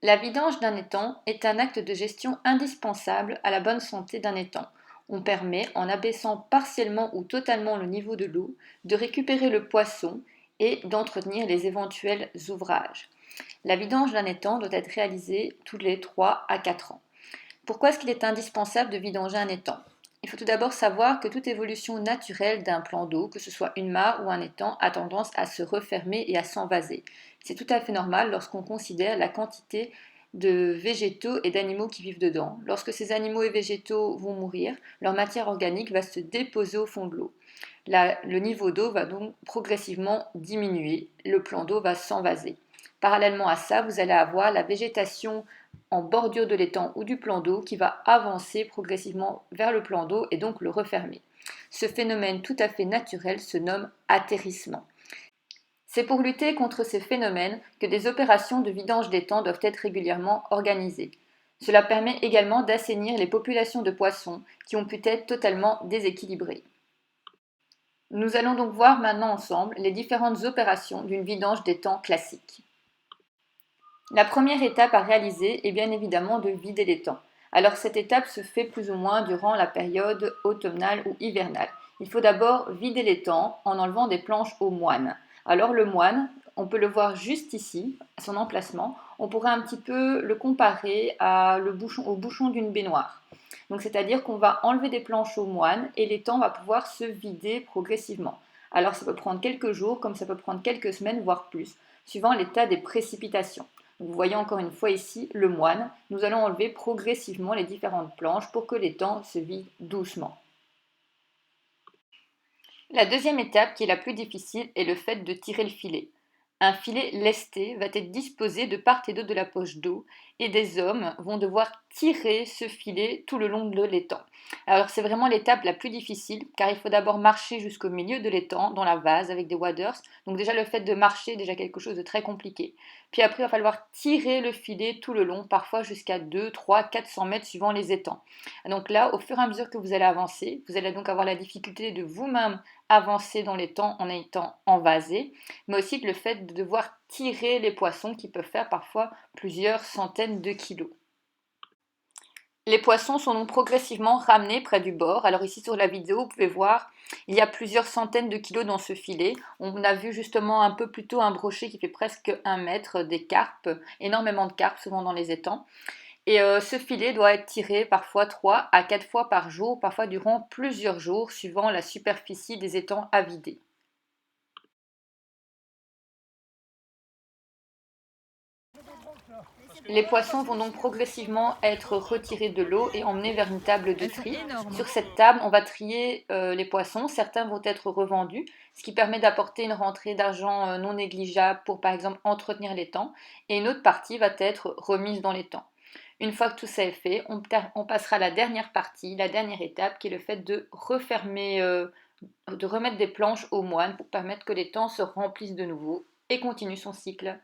La vidange d'un étang est un acte de gestion indispensable à la bonne santé d'un étang. On permet, en abaissant partiellement ou totalement le niveau de l'eau, de récupérer le poisson et d'entretenir les éventuels ouvrages. La vidange d'un étang doit être réalisée tous les 3 à 4 ans. Pourquoi est-ce qu'il est indispensable de vidanger un étang? Il faut tout d'abord savoir que toute évolution naturelle d'un plan d'eau, que ce soit une mare ou un étang, a tendance à se refermer et à s'envaser. C'est tout à fait normal lorsqu'on considère la quantité de végétaux et d'animaux qui vivent dedans. Lorsque ces animaux et végétaux vont mourir, leur matière organique va se déposer au fond de l'eau. Le niveau d'eau va donc progressivement diminuer, le plan d'eau va s'envaser. Parallèlement à ça, vous allez avoir la végétation en bordure de l'étang ou du plan d'eau qui va avancer progressivement vers le plan d'eau et donc le refermer. Ce phénomène tout à fait naturel se nomme atterrissement. C'est pour lutter contre ces phénomènes que des opérations de vidange d'étang doivent être régulièrement organisées. Cela permet également d'assainir les populations de poissons qui ont pu être totalement déséquilibrées. Nous allons donc voir maintenant ensemble les différentes opérations d'une vidange d'étang classique. La première étape à réaliser est bien évidemment de vider l'étang. Alors cette étape se fait plus ou moins durant la période automnale ou hivernale. Il faut d'abord vider l'étang en enlevant des planches au moine. Alors le moine, on peut le voir juste ici, à son emplacement. On pourrait un petit peu le comparer au bouchon d'une baignoire. Donc c'est-à-dire qu'on va enlever des planches au moine et l'étang va pouvoir se vider progressivement. Alors ça peut prendre quelques jours, comme ça peut prendre quelques semaines, voire plus, suivant l'état des précipitations. Vous voyez encore une fois ici le moine. Nous allons enlever progressivement les différentes planches pour que l'étang se vide doucement. La deuxième étape, qui est la plus difficile, est le fait de tirer le filet. Un filet lesté va être disposé de part et d'autre de la poche d'eau et des hommes vont devoir tirer ce filet tout le long de l'étang. Alors c'est vraiment l'étape la plus difficile car il faut d'abord marcher jusqu'au milieu de l'étang dans la vase avec des waders. Donc déjà le fait de marcher est déjà quelque chose de très compliqué. Puis après il va falloir tirer le filet tout le long, parfois jusqu'à 2, 3, 400 mètres suivant les étangs. Donc là, au fur et à mesure que vous allez avancer, vous allez donc avoir la difficulté de vous-même avancer dans l'étang en étant envasé, mais aussi le fait de devoir tirer les poissons qui peuvent faire parfois plusieurs centaines de kilos. Les poissons sont donc progressivement ramenés près du bord. Alors ici sur la vidéo, vous pouvez voir, il y a plusieurs centaines de kilos dans ce filet. On a vu justement un peu plus tôt un brochet qui fait presque 1 mètre, des carpes, énormément de carpes souvent dans les étangs. Et ce filet doit être tiré parfois 3 à 4 fois par jour, parfois durant plusieurs jours, suivant la superficie des étangs à vider. Les poissons vont donc progressivement être retirés de l'eau et emmenés vers une table de tri. Sur cette table, on va trier les poissons. Certains vont être revendus, ce qui permet d'apporter une rentrée d'argent non négligeable pour par exemple entretenir l'étang. Et une autre partie va être remise dans l'étang. Une fois que tout ça est fait, on passera à la dernière partie, la dernière étape, qui est le fait de refermer, de remettre des planches au moine pour permettre que l'étang se remplisse de nouveau et continue son cycle.